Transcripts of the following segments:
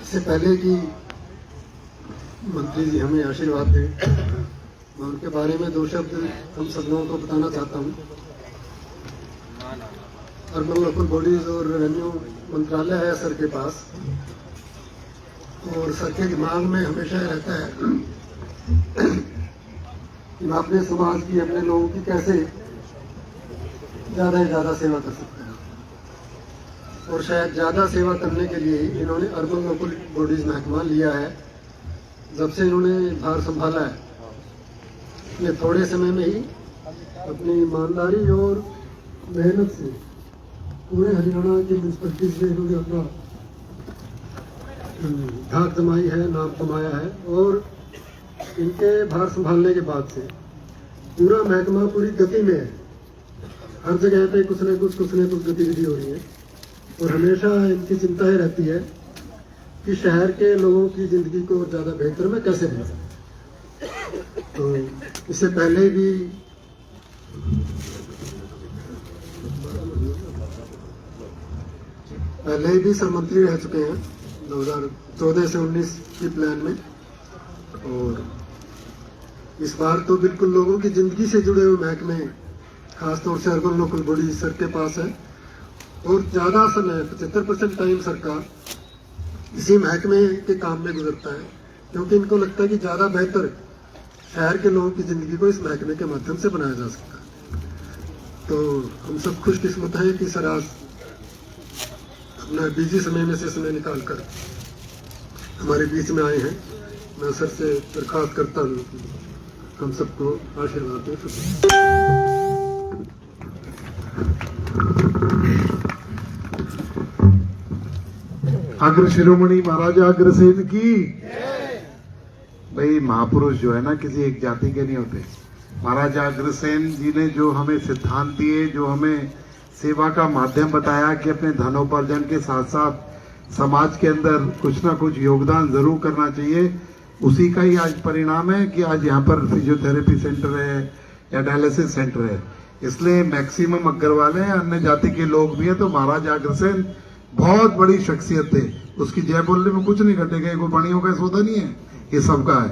इससे पहले कि मंत्री जी हमें आशीर्वाद दें, मैं उनके बारे में 2 शब्द हम सब लोगों को बताना चाहता हूँ। अर्बन लोकल बॉडीज और रेवेन्यू मंत्रालय है सर के पास, और सर के दिमाग में हमेशा रहता है कि मैं अपने समाज की, अपने लोगों की कैसे ज़्यादा से ज़्यादा सेवा कर सकते हैं। और शायद ज़्यादा सेवा करने के लिए इन्होंने अर्बन लोकल बॉडीज महकमा लिया है। जब से इन्होंने भार संभाला है, ये थोड़े समय में ही अपनी ईमानदारी और मेहनत से पूरे हरियाणा की म्यूनसिपैलिटी से इन्होंने अपना धाक जमाई है, नाम कमाया है। और इनके भार संभालने के बाद से पूरा महकमा पूरी गति में है। हर जगह पे कुछ न कुछ गतिविधि हो रही है, और हमेशा इनकी चिंता ही रहती है कि शहर के लोगों की ज़िंदगी को और ज़्यादा बेहतर में कैसे बना सकते। तो इससे पहले भी सर मंत्री रह चुके हैं 2014 से 19 की प्लान में, और इस बार तो बिल्कुल लोगों की ज़िंदगी से जुड़े हुए महकमे, खासतौर से अर्बन लोकल बॉडी सर के पास है। और ज़्यादा समय 75% टाइम सरकार इसी महकमे के काम में गुजरता है, क्योंकि इनको लगता है कि ज़्यादा बेहतर शहर के लोगों की ज़िंदगी को इस महकमे के माध्यम से बनाया जा सकता है। तो हम सब खुशकिस्मत हैं कि सर आज अपना बिजी समय में से समय निकाल कर हमारे बीच में आए हैं। मैं सर से दरख्वास्त करता हूँ हम सबको आशीर्वाद दें। अग्र शिरोमणि महाराजा अग्रसेन की। भाई महापुरुष जो है ना किसी एक जाति के नहीं होते। महाराजा अग्रसेन जी ने जो हमें सिद्धांत दिए, जो हमें सेवा का माध्यम बताया कि अपने धनोपार्जन के साथ साथ समाज के अंदर कुछ ना कुछ योगदान जरूर करना चाहिए, उसी का ही आज परिणाम है कि आज यहाँ पर फिजियोथेरेपी सेंटर है या डायलिसिस सेंटर है। इसलिए मैक्सिमम अग्रवाल है, अन्य जाति के लोग भी हैं। तो महाराजा अग्रसेन बहुत बड़ी शख्सियत थे, उसकी जय बोलने में कुछ नहीं घटेगा। कोई बणियों का सौदा नहीं है, ये सबका है।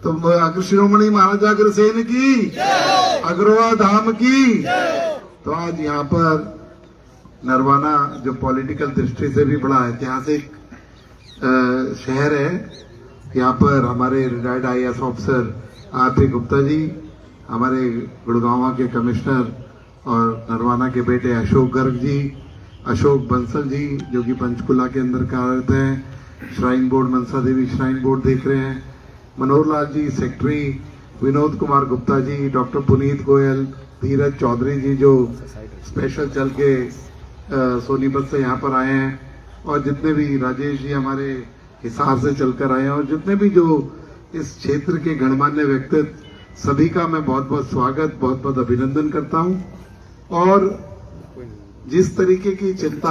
तो अग्र शिरोमणि महाराजा अग्रसेन की, अग्रवा धाम की। तो आज यहाँ पर नरवाना जो पॉलिटिकल दृष्टि से भी बड़ा ऐतिहासिक शहर है। यहाँ पर हमारे retired IAS officer RP Gupta ji, हमारे गुड़गांव के कमिश्नर और नरवाना के बेटे अशोक गर्ग जी, अशोक बंसल जी जो कि पंचकुला के अंदर कार्यरत हैं, shrine board Mansa Devi shrine board देख रहे हैं, मनोहर लाल जी सेक्रेटरी, विनोद कुमार गुप्ता जी, डॉक्टर पुनीत गोयल, धीरज चौधरी जी जो स्पेशल चल के सोनीपत से यहाँ पर आए हैं, और जितने भी राजेश जी हमारे हिसार से चलकर आए हैं, और जितने भी जो इस क्षेत्र के गणमान्य व्यक्तित्व, सभी का मैं बहुत बहुत स्वागत, बहुत बहुत अभिनंदन करता हूँ। और जिस तरीके की चिंता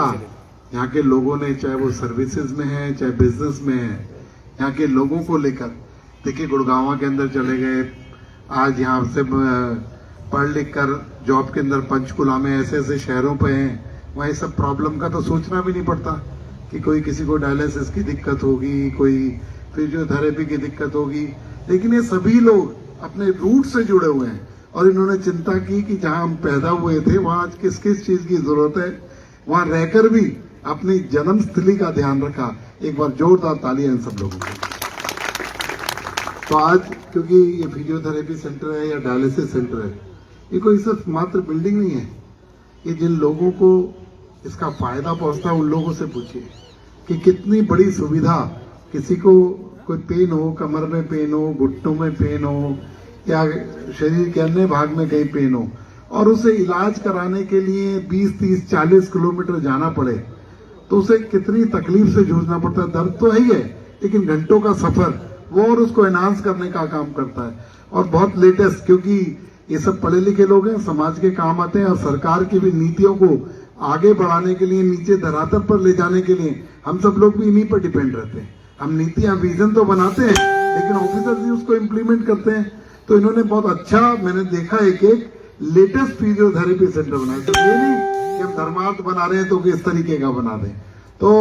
यहाँ के लोगों ने, चाहे वो सर्विसेज में है चाहे बिजनेस में है, यहाँ के लोगों को लेकर, देखिए गुड़गांव के अंदर चले गए, आज यहाँ से पढ़ लिख कर जॉब के अंदर पंचकुला में ऐसे ऐसे शहरों पे हैं, वहाँ सब प्रॉब्लम का तो सोचना भी नहीं पड़ता कि कोई किसी को डायलिसिस की दिक्कत होगी, कोई फिजियोथेरेपी की दिक्कत होगी। लेकिन ये सभी लोग अपने रूट से जुड़े हुए हैं, और इन्होंने चिंता की कि जहां हम पैदा हुए थे वहां आज किस किस चीज की जरूरत है, वहां रहकर भी अपनी जन्मस्थली का ध्यान रखा। एक बार जोरदार तालियां इन सब लोगों को। तो आज क्योंकि ये फिजियोथेरेपी सेंटर है या डायलिसिस सेंटर है, ये कोई सिर्फ मात्र बिल्डिंग नहीं है। ये जिन लोगों को इसका फायदा पहुंचता है उन लोगों से पूछिए कि कितनी बड़ी सुविधा। किसी को कोई पेन हो, कमर में पेन हो, घुटनों में पेन हो, या शरीर के अन्य भाग में कहीं पेन हो, और उसे इलाज कराने के लिए 20, 30, 40 किलोमीटर जाना पड़े, तो उसे कितनी तकलीफ से जूझना पड़ता है। दर्द तो है ही है, लेकिन घंटों का सफर वो और उसको एनहांस करने का काम करता है। और बहुत लेटेस्ट, क्योंकि ये सब पढ़े लिखे लोग हैं, समाज के काम आते हैं, और सरकार की भी नीतियों को आगे बढ़ाने के लिए, नीचे धरातल पर ले जाने के लिए हम सब लोग भी इन्हीं पर डिपेंड रहते हैं। हम नीतियां, विजन तो बनाते हैं, लेकिन ऑफिसर भी उसको इम्प्लीमेंट करते हैं। तो इन्होंने बहुत अच्छा, मैंने देखा एक लेटेस्ट फिजियोथेरेपी सेंटर बनाया। तो ये नहीं कि हम धर्मार्थ बना रहे हैं तो इस तरीके का बना दें। तो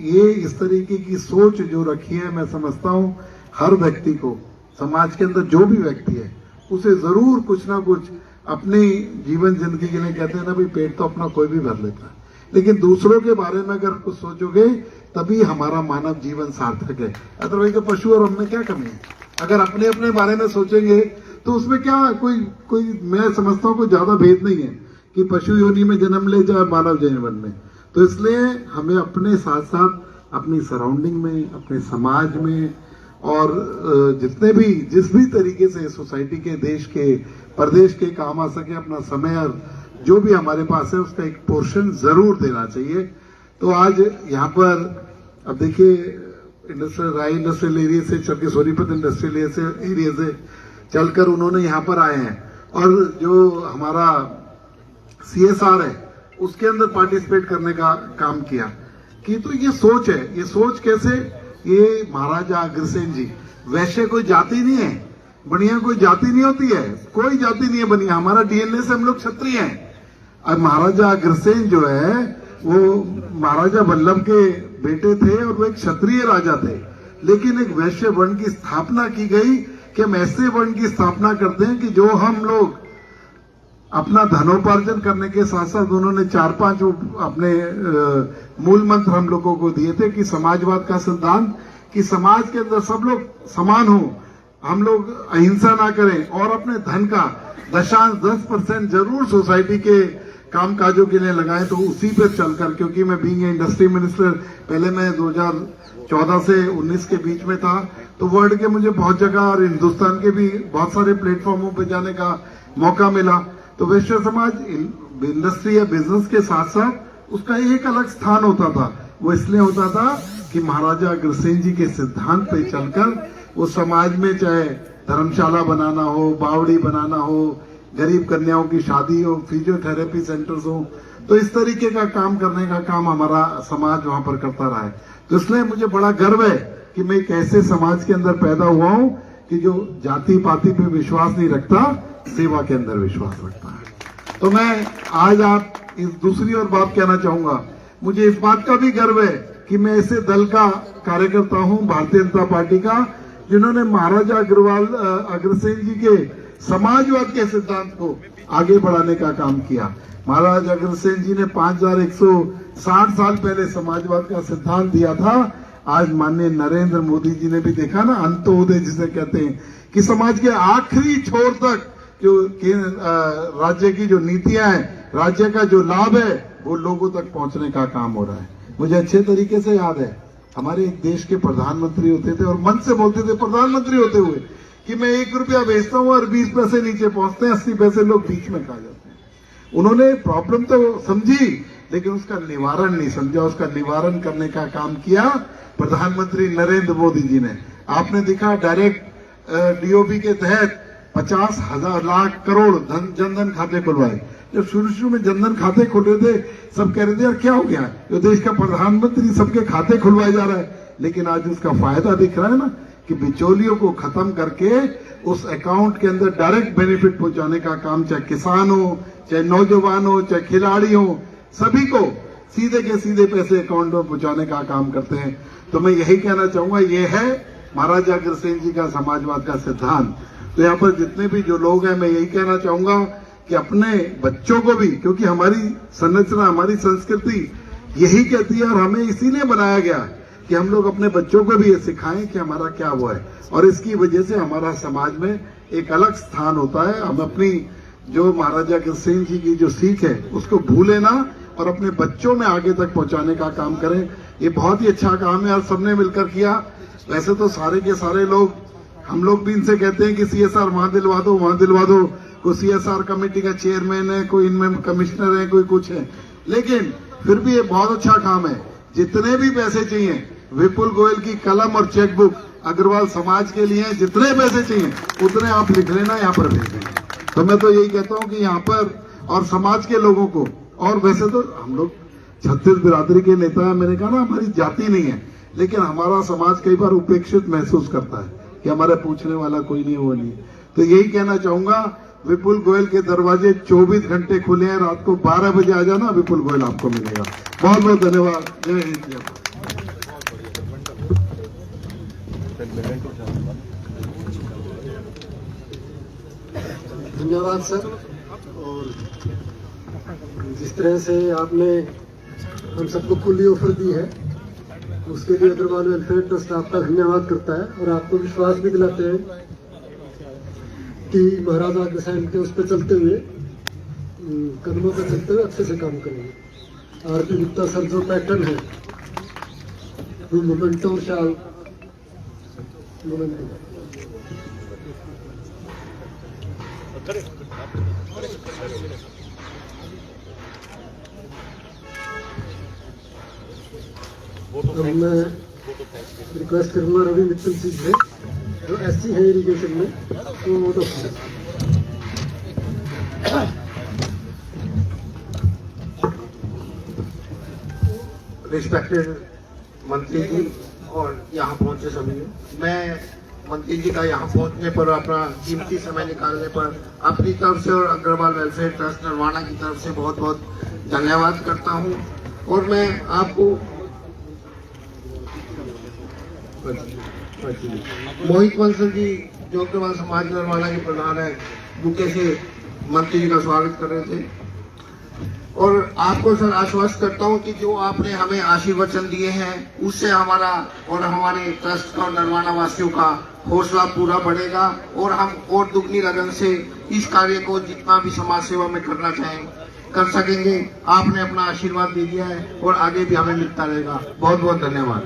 ये इस तरीके की सोच जो रखी है, मैं समझता हूँ हर व्यक्ति को, समाज के अंदर जो भी व्यक्ति है उसे जरूर कुछ ना कुछ अपनी जीवन जिंदगी के लिए, कहते हैं ना भाई पेट तो अपना कोई भी भर लेता है, लेकिन दूसरों के बारे में अगर कुछ सोचोगे तभी हमारा मानव जीवन सार्थक है। अदरवाइज तो पशु और हमने क्या कमी है? अगर अपने अपने बारे में सोचेंगे तो उसमें क्या कोई मैं समझता हूँ कोई ज्यादा भेद नहीं है कि पशु योनि में जन्म ले जाए मानव जीवन में। तो इसलिए हमें अपने साथ साथ अपनी सराउंडिंग में, अपने समाज में और जिस भी तरीके से सोसाइटी के, देश के, प्रदेश के काम आ सके अपना समय और जो भी हमारे पास है उसका एक पोर्शन जरूर देना चाहिए। तो आज यहाँ पर अब देखिए इंडस्ट्रियल एरिया से चल के सोनीपत इंडस्ट्रियल एरिया से चलकर उन्होंने यहाँ पर आए हैं और जो हमारा CSR है उसके अंदर पार्टिसिपेट करने का काम किया कि तो ये सोच है। ये सोच कैसे? ये महाराजा अग्रसेन जी, वैश्य कोई जाति नहीं है, बनिया कोई जाति नहीं होती है, कोई जाति नहीं है बनिया, हमारा DNA से हम लोग क्षत्रिय हैं। अब महाराजा अग्रसेन जो है वो महाराजा वल्लभ के बेटे थे और वो एक क्षत्रिय राजा थे, लेकिन एक वैश्य वर्ण की स्थापना की गई कि हम ऐसे वर्ण की स्थापना करते हैं कि जो हम लोग अपना धनोपार्जन करने के साथ साथ उन्होंने 4-5 अपने मूल मंत्र हम लोगों को दिए थे कि समाजवाद का सिद्धांत, कि समाज के अंदर सब लोग समान हो, हम लोग अहिंसा ना करें और अपने धन का 10% जरूर सोसाइटी के काम काजों के लिए लगाएं। तो उसी पे चलकर, क्योंकि मैं बीइंग इंडस्ट्री मिनिस्टर पहले मैं 2014 से 19 के बीच में था, तो वर्ल्ड के मुझे बहुत जगह और हिंदुस्तान के भी बहुत सारे प्लेटफॉर्मों पे जाने का मौका मिला। तो वैश्य समाज इंडस्ट्री या बिजनेस के साथ साथ उसका एक अलग स्थान होता था। वो इसलिए होता था कि महाराजा अग्रसेन जी के सिद्धांत पे चलकर वो समाज में चाहे धर्मशाला बनाना हो, बावड़ी बनाना हो, गरीब कन्याओं की शादी हो, फिजियोथेरेपी सेंटर्स हो, तो इस तरीके का काम करने का काम हमारा समाज वहां पर करता रहा है। तो इसलिए मुझे बड़ा गर्व है कि मैं एक ऐसे समाज के अंदर पैदा हुआ हूं कि जो जाति पाति पे विश्वास नहीं रखता, सेवा के अंदर विश्वास रखता है। तो मैं आज आप इस दूसरी और बात कहना चाहूंगा, मुझे इस बात का भी गर्व है कि मैं ऐसे दल का कार्यकर्ता हूं भारतीय जनता पार्टी का, जिन्होंने महाराजा अग्रसेन जी के समाजवाद के सिद्धांत को आगे बढ़ाने का काम किया। महाराजा अग्रसेन जी ने 5160 साल पहले समाजवाद का सिद्धांत दिया था। आज माननीय नरेंद्र मोदी जी ने भी देखा ना, अंत्योदय जिसे कहते हैं, कि समाज के आखिरी छोर तक जो राज्य की जो नीतियां हैं, राज्य का जो लाभ है, वो लोगों तक पहुंचने का काम हो रहा है। मुझे अच्छे तरीके से याद है, हमारे एक देश के प्रधानमंत्री होते थे और मन से बोलते थे प्रधानमंत्री होते हुए कि मैं 1 रुपया बेचता हूं और 20 पैसे नीचे पहुंचते हैं, 80 पैसे लोग बीच में खा जाते हैं। उन्होंने प्रॉब्लम तो समझी लेकिन उसका निवारण नहीं समझा। उसका निवारण करने का काम किया प्रधानमंत्री नरेंद्र मोदी जी ने। आपने देखा डायरेक्ट DOB के तहत 50,000 लाख करोड़ जनधन खाते खुलवाए। जब शुरू में जनधन खाते खुल रहे थे, सब कह रहे थे यार क्या हो गया, जो देश का प्रधानमंत्री सबके खाते खुलवाए जा रहा है। लेकिन आज उसका फायदा दिख रहा है ना, कि बिचौलियों को खत्म करके उस अकाउंट के अंदर डायरेक्ट बेनिफिट पहुंचाने का काम, चाहे किसान हो, चाहे नौजवान हो, चाहे खिलाड़ी हो, सभी को सीधे के सीधे पैसे अकाउंट में पहुंचाने का काम करते हैं। तो मैं यही कहना चाहूंगा, ये है महाराजा अग्रसेन जी का समाजवाद का सिद्धांत। तो यहाँ पर जितने भी जो लोग हैं, मैं यही कहना चाहूंगा कि अपने बच्चों को भी, क्योंकि हमारी संरचना, हमारी संस्कृति यही कहती है और हमें इसीलिए बनाया गया कि हम लोग अपने बच्चों को भी ये सिखाएं कि हमारा क्या वो है, और इसकी वजह से हमारा समाज में एक अलग स्थान होता है। हम अपनी जो महाराजा अग्रसेन जी की जो सीख है उसको भूले ना और अपने बच्चों में आगे तक पहुंचाने का काम करें। ये बहुत ही अच्छा काम है और सबने मिलकर किया। वैसे तो सारे के सारे लोग, हम लोग भी इनसे कहते हैं कि CSR वहां दिलवा दो, वहां दिलवा दो। कोई CSR कमेटी का चेयरमैन है, कोई इनमें कमिश्नर है, कोई कुछ है, लेकिन फिर भी ये बहुत अच्छा काम है। जितने भी पैसे चाहिए, विपुल गोयल की कलम और चेकबुक अग्रवाल समाज के लिए, जितने पैसे चाहिए उतने आप लिख लेना, यहाँ पर भेज देना। तो मैं तो यही कहता हूँ कि यहाँ पर और समाज के लोगों को, और वैसे तो हम लोग 36 बिरादरी के नेता हैं, मैंने कहा ना हमारी जाति नहीं है, लेकिन हमारा समाज कई बार उपेक्षित महसूस करता है कि हमारे पूछने वाला कोई नहीं, वो नहीं। तो यही कहना चाहूंगा, विपुल गोयल के दरवाजे 24 घंटे खुले हैं। रात को 12 बजे आ जाना, विपुल गोयल आपको मिलेगा। बहुत बहुत धन्यवाद। जय हिंद, जय भारत। धन्यवाद सर। और जिस तरह से आपने हम सबको खुली ऑफर दी है उसके लिए अग्रवाल वेलफेयर ट्रस्ट आपका धन्यवाद करता है और आपको विश्वास भी दिलाते हैं कि महाराजा अग्रसेन के उस पर चलते हुए कदमों पर चलते हुए अच्छे से काम करेंगे। आरती गुप्ता सर जो पैटर्न है मोमेंटो शाल मोमेंटो अब मैं रिक्वेस्ट करूंगा रवि मित्तल जी से जो एससी है इरिगेशन में तो वो तो रिस्पेक्टेड मंत्री जी और यहाँ पहुंचे सभी, मैं मंत्री जी का यहाँ पहुंचने पर अपना कीमती समय निकालने पर अपनी तरफ से और अग्रवाल वेलफेयर ट्रस्ट नरवाना की तरफ से बहुत बहुत धन्यवाद करता हूँ। और मैं आपको मोहित बंसल जी जो अग्रवाल समाज नरवाना के प्रधान है बुके से मंत्री जी का स्वागत कर रहे थे। और आपको सर आश्वस्त करता हूं कि जो आपने हमें आशीर्वचन दिए हैं उससे हमारा और हमारे ट्रस्ट का और नरवाना वासियों का हौसला पूरा बढ़ेगा और हम और दुगनी लगन से इस कार्य को जितना भी समाज सेवा में करना चाहें कर सकेंगे। आपने अपना आशीर्वाद दे दिया है और आगे भी हमें मिलता रहेगा। बहुत बहुत धन्यवाद।